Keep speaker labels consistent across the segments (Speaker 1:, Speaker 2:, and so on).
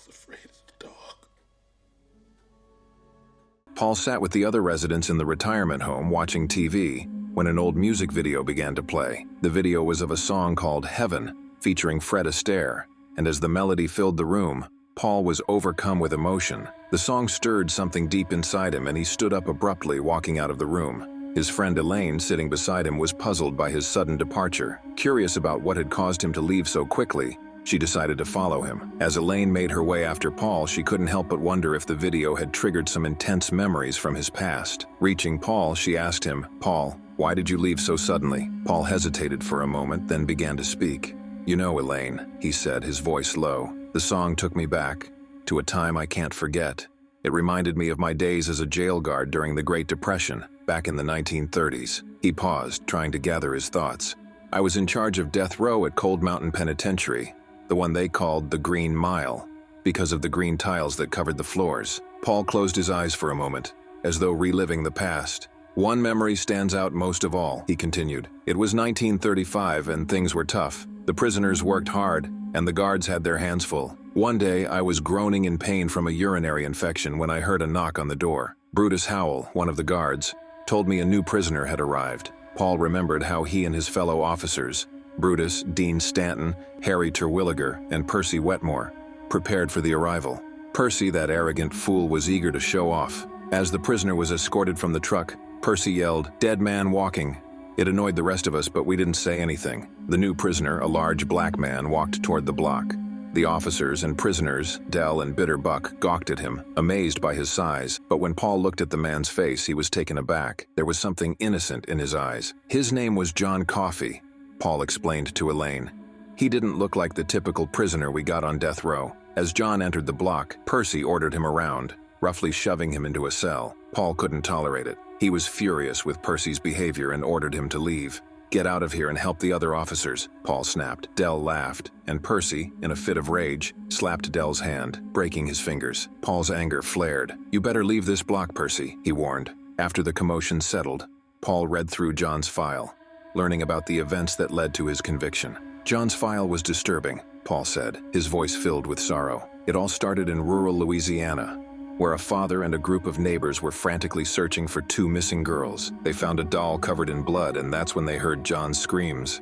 Speaker 1: was afraid of the dog.
Speaker 2: Paul sat with the other residents in the retirement home watching TV when an old music video began to play. The video was of a song called Heaven, featuring Fred Astaire, and as the melody filled the room, Paul was overcome with emotion. The song stirred something deep inside him and he stood up abruptly, walking out of the room. His friend Elaine, sitting beside him, was puzzled by his sudden departure. Curious about what had caused him to leave so quickly, she decided to follow him. As Elaine made her way after Paul, she couldn't help but wonder if the video had triggered some intense memories from his past. Reaching Paul, she asked him, "Paul, why did you leave so suddenly?" Paul hesitated for a moment, then began to speak. "You know, Elaine," he said, his voice low, "the song took me back to a time I can't forget. It reminded me of my days as a jail guard during the Great Depression, back in the 1930s. He paused, trying to gather his thoughts. "I was in charge of death row at Cold Mountain Penitentiary, the one they called the Green Mile, because of the green tiles that covered the floors." Paul closed his eyes for a moment, as though reliving the past. "One memory stands out most of all," he continued. "It was 1935 and things were tough. The prisoners worked hard, and the guards had their hands full. One day, I was groaning in pain from a urinary infection when I heard a knock on the door. Brutus Howell, one of the guards, told me a new prisoner had arrived." Paul remembered how he and his fellow officers, Brutus, Dean Stanton, Harry Terwilliger, and Percy Wetmore, prepared for the arrival. Percy, that arrogant fool, was eager to show off. As the prisoner was escorted from the truck, Percy yelled, "Dead man walking." It annoyed the rest of us, but we didn't say anything. The new prisoner, a large black man, walked toward the block. The officers and prisoners, Dell and Bitter Buck, gawked at him, amazed by his size, but when Paul looked at the man's face, he was taken aback. There was something innocent in his eyes. "His name was John Coffey," Paul explained to Elaine. "He didn't look like the typical prisoner we got on death row." As John entered the block, Percy ordered him around, roughly shoving him into a cell. Paul couldn't tolerate it. He was furious with Percy's behavior and ordered him to leave. "Get out of here and help the other officers," Paul snapped. Dell laughed, and Percy, in a fit of rage, slapped Dell's hand, breaking his fingers. Paul's anger flared. "You better leave this block, Percy," he warned. After the commotion settled, Paul read through John's file, learning about the events that led to his conviction. John's file was disturbing, Paul said, his voice filled with sorrow. It all started in rural Louisiana, where a father and a group of neighbors were frantically searching for two missing girls. They found a doll covered in blood, and that's when they heard John's screams.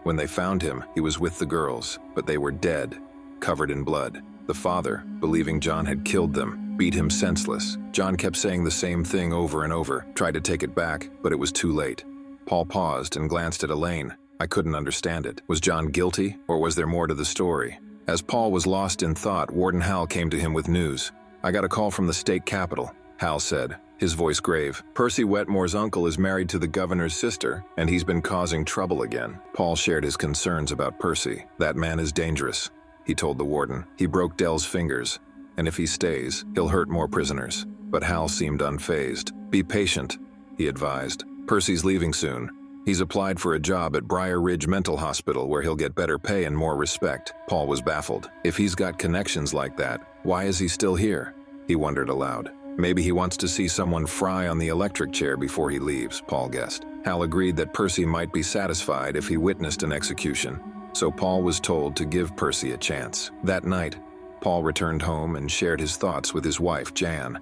Speaker 2: When they found him, he was with the girls, but they were dead, covered in blood. The father, believing John had killed them, beat him senseless. John kept saying the same thing over and over, tried to take it back, but it was too late. Paul paused and glanced at Elaine. I couldn't understand it. Was John guilty, or was there more to the story? As Paul was lost in thought, Warden Hal came to him with news. "I got a call from the state capitol," Hal said, his voice grave. "Percy Wetmore's uncle is married to the governor's sister, and he's been causing trouble again." Paul shared his concerns about Percy. "That man is dangerous," he told the warden. "He broke Dell's fingers, and if he stays, he'll hurt more prisoners." But Hal seemed unfazed. "Be patient," he advised. "Percy's leaving soon. He's applied for a job at Briar Ridge Mental Hospital where he'll get better pay and more respect." Paul was baffled. If he's got connections like that, why is he still here? He wondered aloud. Maybe he wants to see someone fry on the electric chair before he leaves, Paul guessed. Hal agreed that Percy might be satisfied if he witnessed an execution, so Paul was told to give Percy a chance. That night, Paul returned home and shared his thoughts with his wife, Jan.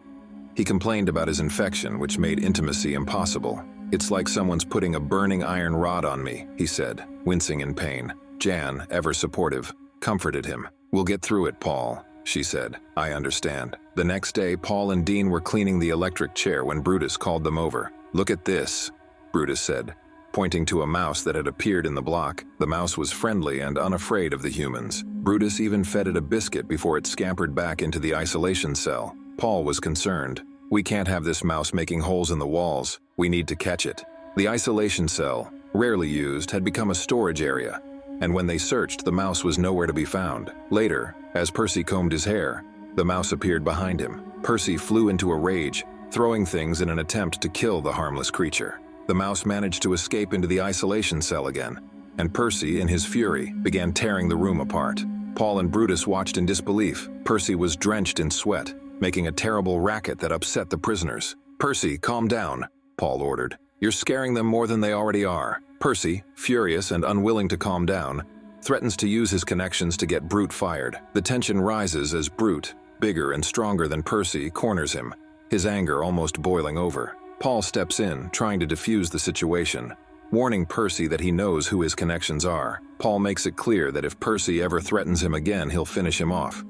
Speaker 2: He complained about his infection, which made intimacy impossible. "It's like someone's putting a burning iron rod on me," he said, wincing in pain. Jan, ever supportive, comforted him. "We'll get through it, Paul," she said. "I understand." The next day, Paul and Dean were cleaning the electric chair when Brutus called them over. "Look at this," Brutus said, pointing to a mouse that had appeared in the block. The mouse was friendly and unafraid of the humans. Brutus even fed it a biscuit before it scampered back into the isolation cell. Paul was concerned. "We can't have this mouse making holes in the walls. We need to catch it." The isolation cell, rarely used, had become a storage area, and when they searched, the mouse was nowhere to be found. Later, as Percy combed his hair, the mouse appeared behind him. Percy flew into a rage, throwing things in an attempt to kill the harmless creature. The mouse managed to escape into the isolation cell again, and Percy, in his fury, began tearing the room apart. Paul and Brutus watched in disbelief. Percy was drenched in sweat, making a terrible racket that upset the prisoners. "Percy, calm down," Paul ordered. "You're scaring them more than they already are." Percy, furious and unwilling to calm down, threatens to use his connections to get Brute fired. The tension rises as Brute, bigger and stronger than Percy, corners him, his anger almost boiling over. Paul steps in, trying to defuse the situation, warning Percy that he knows who his connections are. Paul makes it clear that if Percy ever threatens him again, he'll finish him off.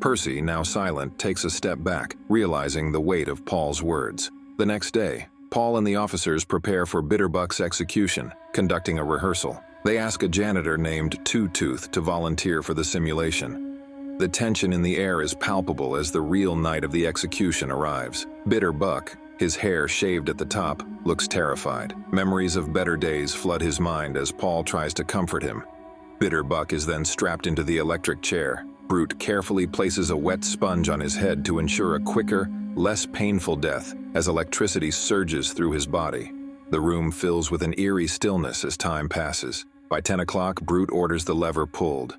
Speaker 2: Percy, now silent, takes a step back, realizing the weight of Paul's words. The next day, Paul and the officers prepare for Bitterbuck's execution, conducting a rehearsal. They ask a janitor named Two-Tooth to volunteer for the simulation. The tension in the air is palpable as the real night of the execution arrives. Bitterbuck, his hair shaved at the top, looks terrified. Memories of better days flood his mind as Paul tries to comfort him. Bitterbuck is then strapped into the electric chair. Brute carefully places a wet sponge on his head to ensure a quicker, less painful death as electricity surges through his body. The room fills with an eerie stillness as time passes. By 10 o'clock, Brute orders the lever pulled.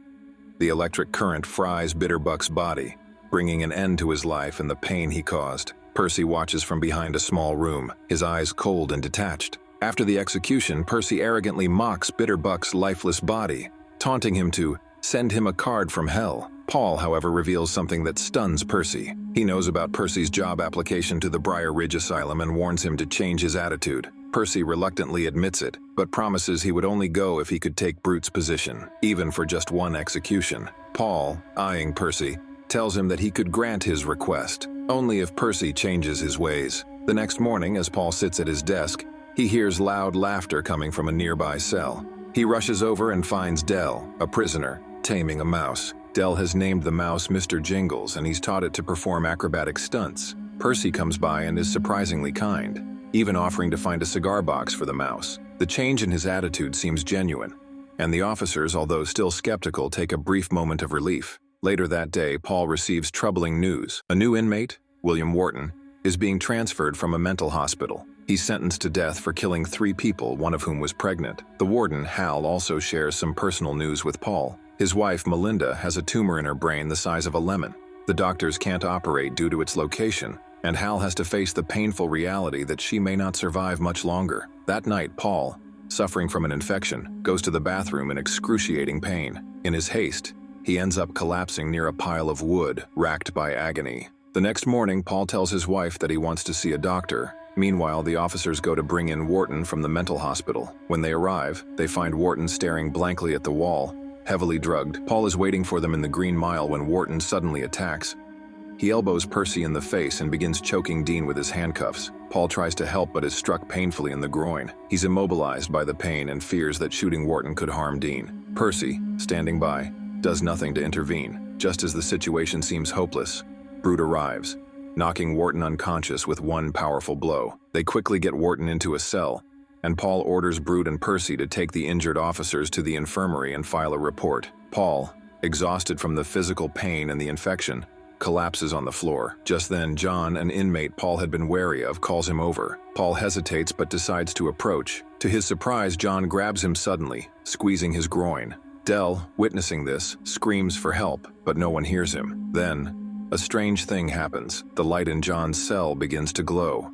Speaker 2: The electric current fries Bitterbuck's body, bringing an end to his life and the pain he caused. Percy watches from behind a small room, his eyes cold and detached. After the execution, Percy arrogantly mocks Bitterbuck's lifeless body, taunting him to send him a card from hell. Paul, however, reveals something that stuns Percy. He knows about Percy's job application to the Briar Ridge Asylum and warns him to change his attitude. Percy reluctantly admits it, but promises he would only go if he could take Brute's position, even for just one execution. Paul, eyeing Percy, tells him that he could grant his request, only if Percy changes his ways. The next morning, as Paul sits at his desk, he hears loud laughter coming from a nearby cell. He rushes over and finds Dell, a prisoner, taming a mouse. Dell has named the mouse Mr. Jingles, and he's taught it to perform acrobatic stunts. Percy comes by and is surprisingly kind, even offering to find a cigar box for the mouse. The change in his attitude seems genuine, and the officers, although still skeptical, take a brief moment of relief. Later that day, Paul receives troubling news. A new inmate, William Wharton, is being transferred from a mental hospital. He's sentenced to death for killing 3 people, one of whom was pregnant. The warden, Hal, also shares some personal news with Paul. His wife, Melinda, has a tumor in her brain the size of a lemon. The doctors can't operate due to its location, and Hal has to face the painful reality that she may not survive much longer. That night, Paul, suffering from an infection, goes to the bathroom in excruciating pain. In his haste, he ends up collapsing near a pile of wood, racked by agony. The next morning, Paul tells his wife that he wants to see a doctor. Meanwhile, the officers go to bring in Wharton from the mental hospital. When they arrive, they find Wharton staring blankly at the wall, heavily drugged. Paul is waiting for them in the Green Mile when Wharton suddenly attacks. He elbows Percy in the face and begins choking Dean with his handcuffs. Paul tries to help but is struck painfully in the groin. He's immobilized by the pain and fears that shooting Wharton could harm Dean. Percy, standing by, does nothing to intervene. Just as the situation seems hopeless, Brute arrives, knocking Wharton unconscious with one powerful blow. They quickly get Wharton into a cell, and Paul orders Brute and Percy to take the injured officers to the infirmary and file a report. Paul, exhausted from the physical pain and the infection, collapses on the floor. Just then, John, an inmate Paul had been wary of, calls him over. Paul hesitates but decides to approach. To his surprise, John grabs him suddenly, squeezing his groin. Dell, witnessing this, screams for help, but no one hears him. Then, a strange thing happens. The light in John's cell begins to glow.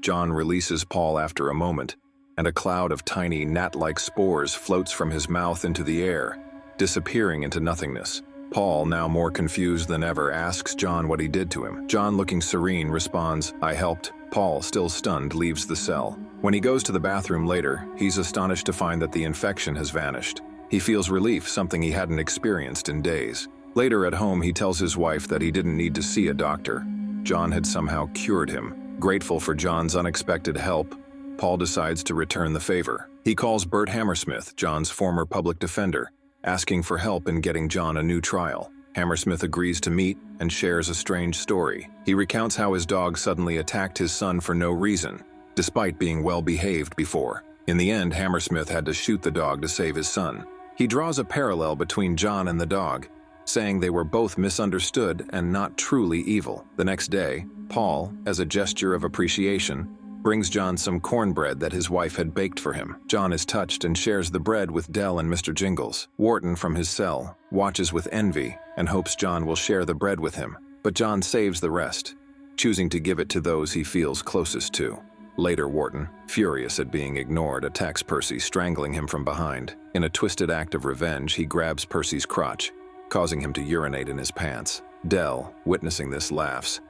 Speaker 2: John releases Paul after a moment, and a cloud of tiny gnat-like spores floats from his mouth into the air, disappearing into nothingness. Paul, now more confused than ever, asks John what he did to him. John, looking serene, responds, "I helped." Paul, still stunned, leaves the cell. When he goes to the bathroom later, he's astonished to find that the infection has vanished. He feels relief, something he hadn't experienced in days. Later at home, he tells his wife that he didn't need to see a doctor. John had somehow cured him. Grateful for John's unexpected help, Paul decides to return the favor. He calls Bert Hammersmith, John's former public defender, asking for help in getting John a new trial. Hammersmith agrees to meet and shares a strange story. He recounts how his dog suddenly attacked his son for no reason, despite being well-behaved before. In the end, Hammersmith had to shoot the dog to save his son. He draws a parallel between John and the dog, saying they were both misunderstood and not truly evil. The next day, Paul, as a gesture of appreciation, brings John some cornbread that his wife had baked for him. John is touched and shares the bread with Dell and Mr. Jingles. Wharton, from his cell, watches with envy and hopes John will share the bread with him. But John saves the rest, choosing to give it to those he feels closest to. Later, Wharton, furious at being ignored, attacks Percy, strangling him from behind. In a twisted act of revenge, he grabs Percy's crotch, causing him to urinate in his pants. Dell, witnessing this, laughs,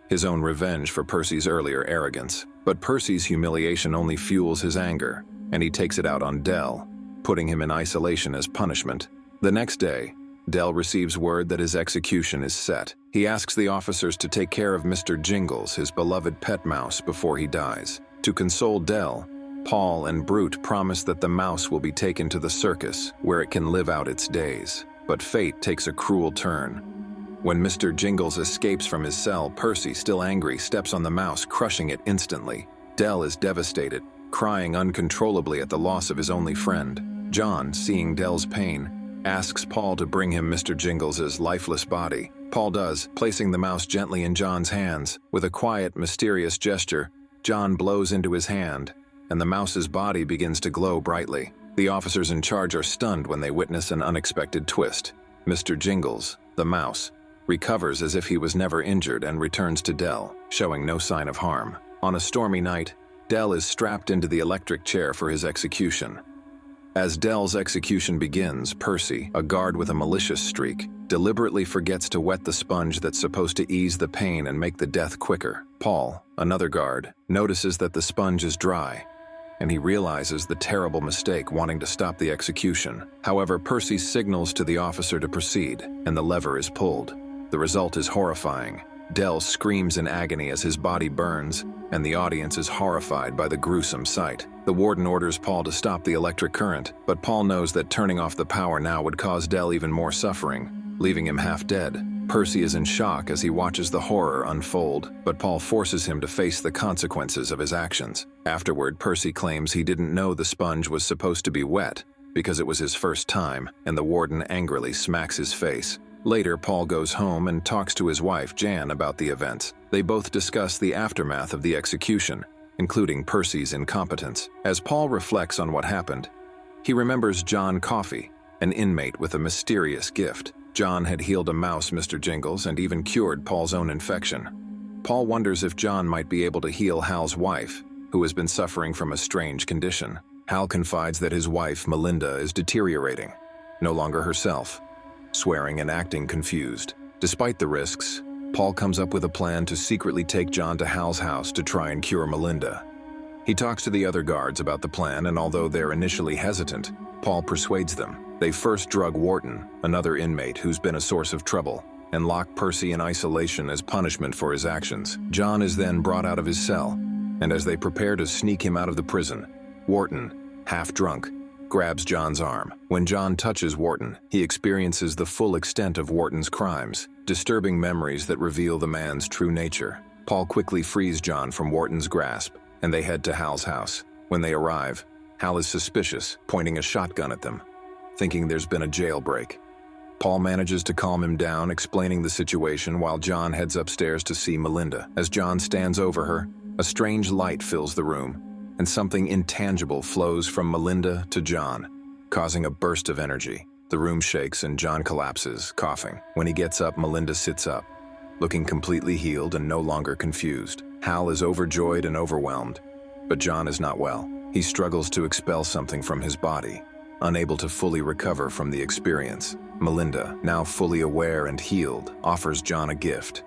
Speaker 2: his own revenge for Percy's earlier arrogance. But Percy's humiliation only fuels his anger, and he takes it out on Dell, putting him in isolation as punishment. The next day, Dell receives word that his execution is set. He asks the officers to take care of Mr. Jingles, his beloved pet mouse, before he dies. To console Dell, Paul and Brute promise that the mouse will be taken to the circus, where it can live out its days. But fate takes a cruel turn. When Mr. Jingles escapes from his cell, Percy, still angry, steps on the mouse, crushing it instantly. Dell is devastated, crying uncontrollably at the loss of his only friend. John, seeing Dell's pain, asks Paul to bring him Mr. Jingles's lifeless body. Paul does, placing the mouse gently in John's hands. With a quiet, mysterious gesture, John blows into his hand, and the mouse's body begins to glow brightly. The officers in charge are stunned when they witness an unexpected twist. Mr. Jingles, the mouse, recovers as if he was never injured and returns to Dell, showing no sign of harm. On a stormy night, Dell is strapped into the electric chair for his execution. As Dell's execution begins, Percy, a guard with a malicious streak, deliberately forgets to wet the sponge that's supposed to ease the pain and make the death quicker. Paul, another guard, notices that the sponge is dry, and he realizes the terrible mistake, wanting to stop the execution. However, Percy signals to the officer to proceed, and the lever is pulled. The result is horrifying. Dell screams in agony as his body burns, and the audience is horrified by the gruesome sight. The warden orders Paul to stop the electric current, but Paul knows that turning off the power now would cause Dell even more suffering, leaving him half dead. Percy is in shock as he watches the horror unfold, but Paul forces him to face the consequences of his actions. Afterward, Percy claims he didn't know the sponge was supposed to be wet because it was his first time, and the warden angrily smacks his face. Later, Paul goes home and talks to his wife, Jan, about the events. They both discuss the aftermath of the execution, including Percy's incompetence. As Paul reflects on what happened, he remembers John Coffey, an inmate with a mysterious gift. John had healed a mouse, Mr. Jingles, and even cured Paul's own infection. Paul wonders if John might be able to heal Hal's wife, who has been suffering from a strange condition. Hal confides that his wife, Melinda, is deteriorating, no longer herself, swearing and acting confused. Despite the risks, Paul comes up with a plan to secretly take John to Hal's house to try and cure Melinda. He talks to the other guards about the plan, and although they're initially hesitant, Paul persuades them. They first drug Wharton, another inmate who's been a source of trouble, and lock Percy in isolation as punishment for his actions. John is then brought out of his cell, and as they prepare to sneak him out of the prison, Wharton, half drunk, grabs John's arm. When John touches Wharton, he experiences the full extent of Wharton's crimes, disturbing memories that reveal the man's true nature. Paul quickly frees John from Wharton's grasp, and they head to Hal's house. When they arrive, Hal is suspicious, pointing a shotgun at them, thinking there's been a jailbreak. Paul manages to calm him down, explaining the situation while John heads upstairs to see Melinda. As John stands over her, a strange light fills the room, and something intangible flows from Melinda to John, causing a burst of energy. The room shakes and John collapses, coughing. When he gets up, Melinda sits up, looking completely healed and no longer confused. Hal is overjoyed and overwhelmed, but John is not well. He struggles to expel something from his body, unable to fully recover from the experience. Melinda, now fully aware and healed, offers John a gift,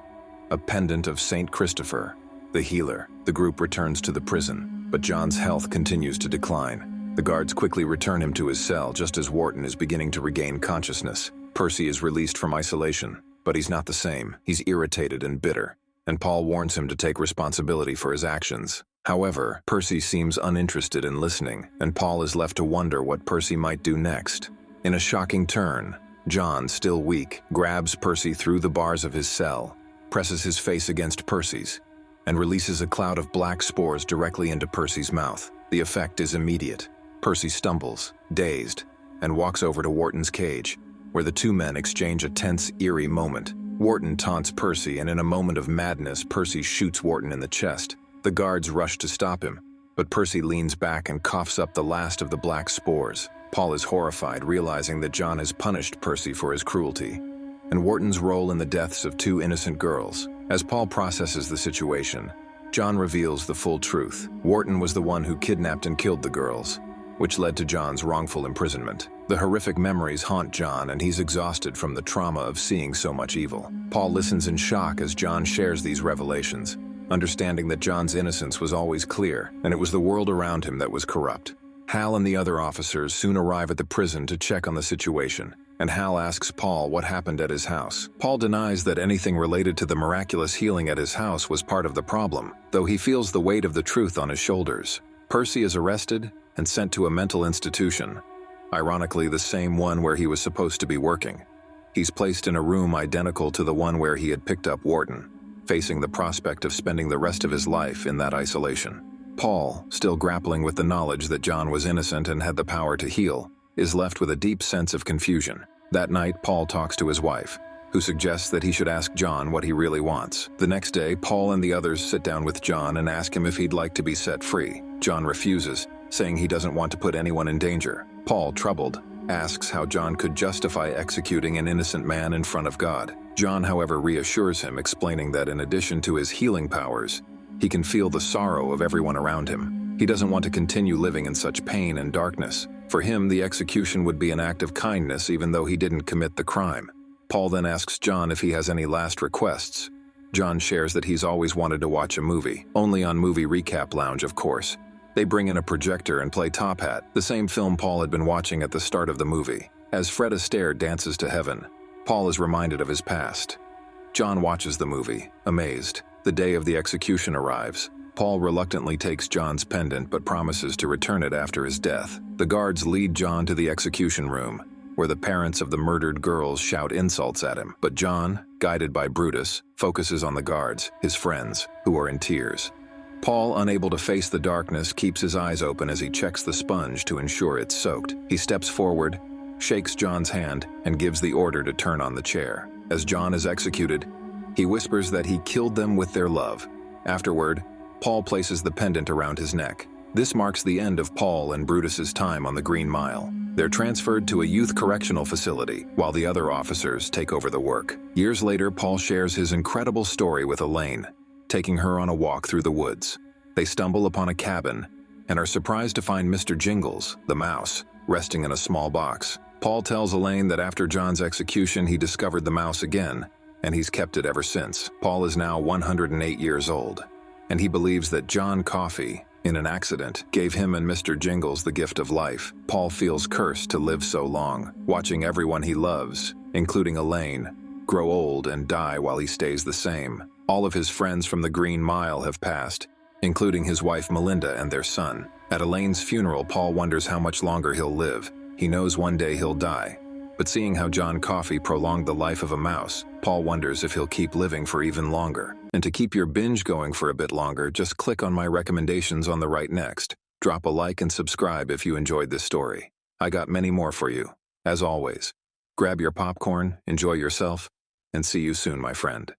Speaker 2: a pendant of Saint Christopher, the healer. The group returns to the prison, but John's health continues to decline. The guards quickly return him to his cell just as Wharton is beginning to regain consciousness. Percy is released from isolation, but he's not the same. He's irritated and bitter, and Paul warns him to take responsibility for his actions. However, Percy seems uninterested in listening, and Paul is left to wonder what Percy might do next. In a shocking turn, John, still weak, grabs Percy through the bars of his cell, presses his face against Percy's, and releases a cloud of black spores directly into Percy's mouth. The effect is immediate. Percy stumbles, dazed, and walks over to Wharton's cage, where the two men exchange a tense, eerie moment. Wharton taunts Percy, and in a moment of madness, Percy shoots Wharton in the chest. The guards rush to stop him, but Percy leans back and coughs up the last of the black spores. Paul is horrified, realizing that John has punished Percy for his cruelty, and Wharton's role in the deaths of two innocent girls. As Paul processes the situation, John reveals the full truth. Wharton was the one who kidnapped and killed the girls, which led to John's wrongful imprisonment. The horrific memories haunt John, and he's exhausted from the trauma of seeing so much evil. Paul listens in shock as John shares these revelations, understanding that John's innocence was always clear, and it was the world around him that was corrupt. Hal and the other officers soon arrive at the prison to check on the situation, and Hal asks Paul what happened at his house. Paul denies that anything related to the miraculous healing at his house was part of the problem, though he feels the weight of the truth on his shoulders. Percy is arrested and sent to a mental institution, ironically the same one where he was supposed to be working. He's placed in a room identical to the one where he had picked up Wharton, facing the prospect of spending the rest of his life in that isolation. Paul, still grappling with the knowledge that John was innocent and had the power to heal, is left with a deep sense of confusion. That night, Paul talks to his wife, who suggests that he should ask John what he really wants. The next day, Paul and the others sit down with John and ask him if he'd like to be set free. John refuses, saying he doesn't want to put anyone in danger. Paul, troubled, asks how John could justify executing an innocent man in front of God. John, however, reassures him, explaining that in addition to his healing powers, he can feel the sorrow of everyone around him. He doesn't want to continue living in such pain and darkness. For him, the execution would be an act of kindness even though he didn't commit the crime. Paul then asks John if he has any last requests. John shares that he's always wanted to watch a movie, only on Movie Recap Lounge, of course. They bring in a projector and play Top Hat, the same film Paul had been watching at the start of the movie. As Fred Astaire dances to heaven, Paul is reminded of his past. John watches the movie, amazed. The day of the execution arrives. Paul reluctantly takes John's pendant but promises to return it after his death. The guards lead John to the execution room, where the parents of the murdered girls shout insults at him. But John, guided by Brutus, focuses on the guards, his friends, who are in tears. Paul, unable to face the darkness, keeps his eyes open as he checks the sponge to ensure it's soaked. He steps forward, shakes John's hand, and gives the order to turn on the chair. As John is executed, he whispers that he killed them with their love. Afterward, Paul places the pendant around his neck. This marks the end of Paul and Brutus's time on the Green Mile. They're transferred to a youth correctional facility, while the other officers take over the work. Years later, Paul shares his incredible story with Elaine, taking her on a walk through the woods. They stumble upon a cabin and are surprised to find Mr. Jingles, the mouse, resting in a small box. Paul tells Elaine that after John's execution, he discovered the mouse again, and he's kept it ever since. Paul is now 108 years old, and he believes that John Coffey, in an accident, gave him and Mr. Jingles the gift of life. Paul feels cursed to live so long, watching everyone he loves, including Elaine, grow old and die while he stays the same. All of his friends from the Green Mile have passed, including his wife Melinda and their son. At Elaine's funeral, Paul wonders how much longer he'll live. He knows one day he'll die. But seeing how John Coffey prolonged the life of a mouse, Paul wonders if he'll keep living for even longer. And to keep your binge going for a bit longer, just click on my recommendations on the right next. Drop a like and subscribe if you enjoyed this story. I got many more for you. As always, grab your popcorn, enjoy yourself, and see you soon, my friend.